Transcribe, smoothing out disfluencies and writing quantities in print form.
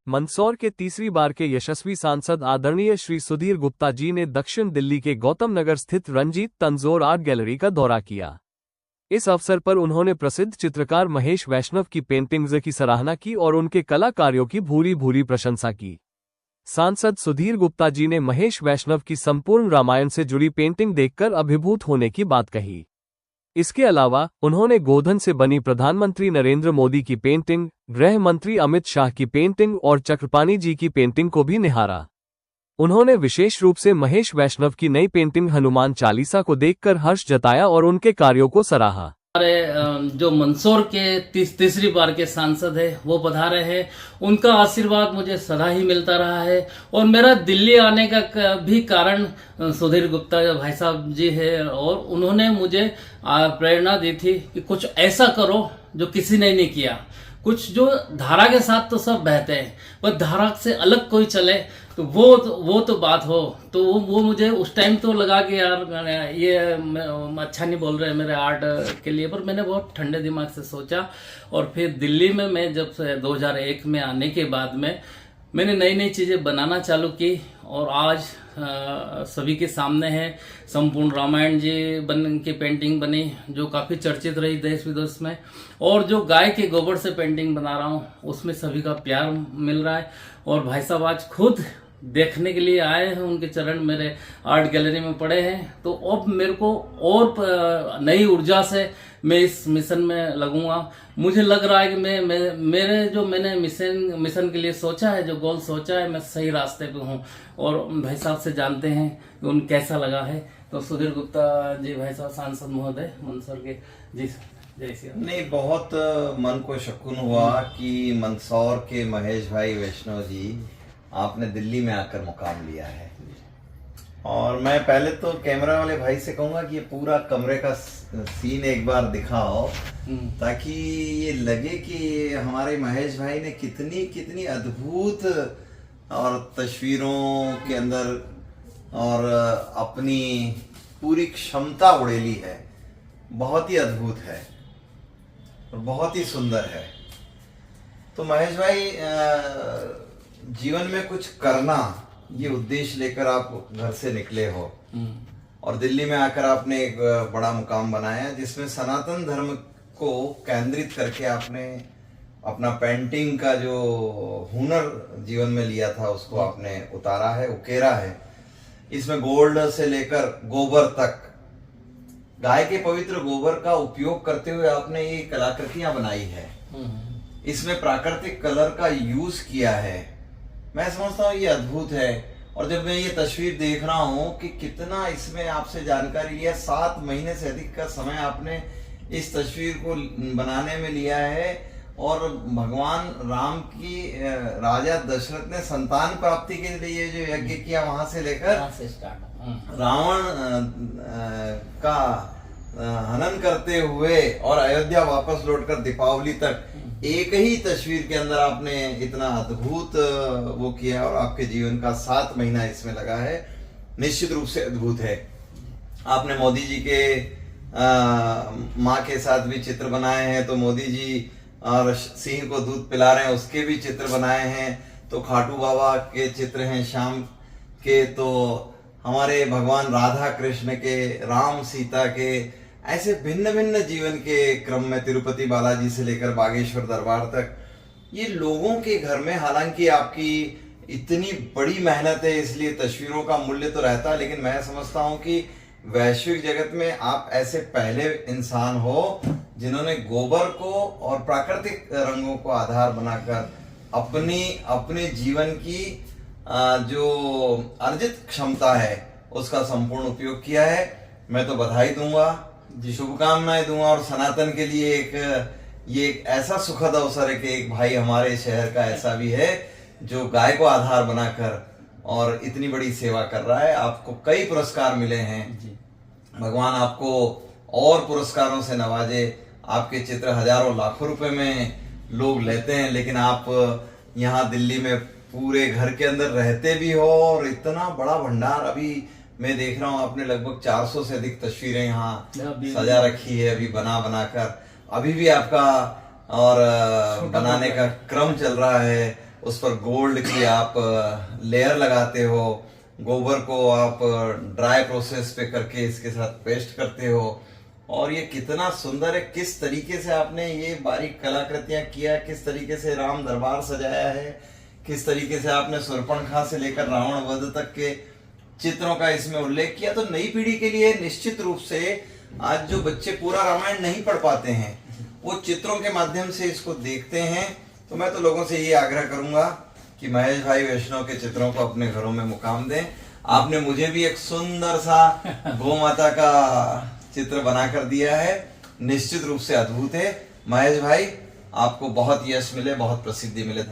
मंदसौर के तीसरी बार के यशस्वी सांसद आदरणीय श्री सुधीर गुप्ता जी ने दक्षिण दिल्ली के गौतम नगर स्थित रंजीत तंजोर आर्ट गैलरी का दौरा किया। इस अवसर पर उन्होंने प्रसिद्ध चित्रकार महेश वैष्णव की पेंटिंग्स की सराहना की और उनके कला कार्यों की भूरी भूरी प्रशंसा की। सांसद सुधीर गुप्ता जी ने महेश वैष्णव की संपूर्ण रामायण से जुड़ी पेंटिंग देखकर अभिभूत होने की बात कही। इसके अलावा उन्होंने गोधन से बनी प्रधानमंत्री नरेंद्र मोदी की पेंटिंग, गृह मंत्री अमित शाह की पेंटिंग और चक्रपाणी जी की पेंटिंग को भी निहारा। उन्होंने विशेष रूप से महेश वैष्णव की नई पेंटिंग हनुमान चालीसा को देखकर हर्ष जताया और उनके कार्यों को सराहा। हमारे जो मंदसौर के तीसरी बार के सांसद है वो पधारे हैं, उनका आशीर्वाद मुझे सदा ही मिलता रहा है। और मेरा दिल्ली आने का भी कारण सुधीर गुप्ता भाई साहब जी है, और उन्होंने मुझे प्रेरणा दी थी कि कुछ ऐसा करो जो किसी ने नहीं किया। कुछ जो धारा के साथ तो सब बहते हैं, पर धारा से अलग कोई चले तो वो तो बात हो। तो वो मुझे उस टाइम तो लगा कि यार ये अच्छा नहीं बोल रहे मेरे आर्ट के लिए, पर मैंने बहुत ठंडे दिमाग से सोचा। और फिर दिल्ली में मैं जब 2001 में आने के बाद में मैंने नई नई चीज़ें बनाना चालू की, और आज सभी के सामने है संपूर्ण रामायण जी की पेंटिंग बनी, जो काफ़ी चर्चित रही देश विदेश में। और जो गाय के गोबर से पेंटिंग बना रहा हूँ उसमें सभी का प्यार मिल रहा है। और भाई साहब आज खुद देखने के लिए आए हैं, उनके चरण मेरे आर्ट गैलरी में पड़े हैं। तो अब मेरे को और नई ऊर्जा से मैं इस मिशन में लगूंगा। मुझे लग रहा है कि मैंने मिशन के लिए सोचा है, जो गोल सोचा है, मैं सही रास्ते पे हूँ। और भाई साहब से जानते हैं कि उन्हें कैसा लगा है। तो सुधीर गुप्ता जी भाई साहब सांसद महोदय मंदसौर के, जी जय श्री राम। नहीं, बहुत मन को शकुन हुआ कि मंदसौर के महेश भाई वैष्णव जी आपने दिल्ली में आकर मुकाम लिया है। और मैं पहले तो कैमरा वाले भाई से कहूंगा कि ये पूरा कमरे का सीन एक बार दिखाओ, ताकि ये लगे कि हमारे महेश भाई ने कितनी अद्भुत और तस्वीरों के अंदर और अपनी पूरी क्षमता उड़ेली है। बहुत ही अद्भुत है और बहुत ही सुंदर है। तो महेश भाई, जीवन में कुछ करना, ये उद्देश्य लेकर आप घर से निकले हो और दिल्ली में आकर आपने एक बड़ा मुकाम बनाया, जिसमें सनातन धर्म को केंद्रित करके आपने अपना पेंटिंग का जो हुनर जीवन में लिया था उसको आपने उतारा है, उकेरा है। इसमें गोल्ड से लेकर गोबर तक, गाय के पवित्र गोबर का उपयोग करते हुए आपने ये कलाकृतियां बनाई है। इसमें प्राकृतिक कलर का यूज किया है। मैं समझता हूँ ये अद्भुत है। और जब मैं ये तस्वीर देख रहा हूँ कि कितना इसमें आपसे जानकारी लिया, 7 महीने से अधिक का समय आपने इस तस्वीर को बनाने में लिया है। और भगवान राम की राजा दशरथ ने संतान प्राप्ति के लिए जो यज्ञ किया, वहां से लेकर रावण का हनन करते हुए और अयोध्या वापस लौटकर दीपावली तक, एक ही तस्वीर के अंदर आपने इतना अद्भुत वो किया। और आपके जीवन का 7 महीना इसमें लगा है, निश्चित रूप से अद्भुत है। आपने मोदी जी के माँ के साथ भी चित्र बनाए हैं, तो मोदी जी और सिंह को दूध पिला रहे हैं उसके भी चित्र बनाए हैं। तो खाटू बाबा के चित्र हैं शाम के, तो हमारे भगवान राधा कृष्ण के, राम सीता के, ऐसे भिन्न भिन्न जीवन के क्रम में तिरुपति बालाजी से लेकर बागेश्वर दरबार तक, ये लोगों के घर में, हालांकि आपकी इतनी बड़ी मेहनत है इसलिए तस्वीरों का मूल्य तो रहता है, लेकिन मैं समझता हूं कि वैश्विक जगत में आप ऐसे पहले इंसान हो जिन्होंने गोबर को और प्राकृतिक रंगों को आधार बनाकर अपने जीवन की जो अर्जित क्षमता है उसका संपूर्ण उपयोग किया है। मैं तो बधाई दूंगा, शुभकामनाएं दूंगा। और सनातन के लिए ये एक ऐसा सुखद अवसर है कि एक भाई हमारे शहर का ऐसा भी है जो गाय को आधार बनाकर और इतनी बड़ी सेवा कर रहा है। आपको कई पुरस्कार मिले हैं, भगवान आपको और पुरस्कारों से नवाजे। आपके चित्र हजारों लाखों रुपए में लोग लेते हैं, लेकिन आप यहाँ दिल्ली में पूरे घर के अंदर रहते भी हो और इतना बड़ा भंडार। अभी मैं देख रहा हूँ आपने लगभग 400 से अधिक तस्वीरें यहाँ सजा रखी है, अभी बनाकर। अभी भी आपका और बनाने का क्रम चल रहा है। उस पर गोल्ड की आप लेयर लगाते हो, गोबर को आप ड्राई प्रोसेस पे करके इसके साथ पेस्ट करते हो, और ये कितना सुंदर है। किस तरीके से आपने ये बारीक कलाकृतियां किया, किस तरीके से राम दरबार सजाया है, किस तरीके से आपने शूर्पणखा से लेकर रावण वध तक के चित्रों का इसमें उल्लेख किया। तो नई पीढ़ी के लिए निश्चित रूप से आज जो बच्चे पूरा रामायण नहीं पढ़ पाते हैं, वो चित्रों के माध्यम से इसको देखते हैं। तो मैं तो लोगों से ये आग्रह करूंगा कि महेश भाई वैष्णव के चित्रों को अपने घरों में मुकाम दें। आपने मुझे भी एक सुंदर सा गौ माता का चित्र बनाकर दिया है, निश्चित रूप से अद्भुत है। महेश भाई, आपको बहुत यश मिले, बहुत प्रसिद्धि मिले।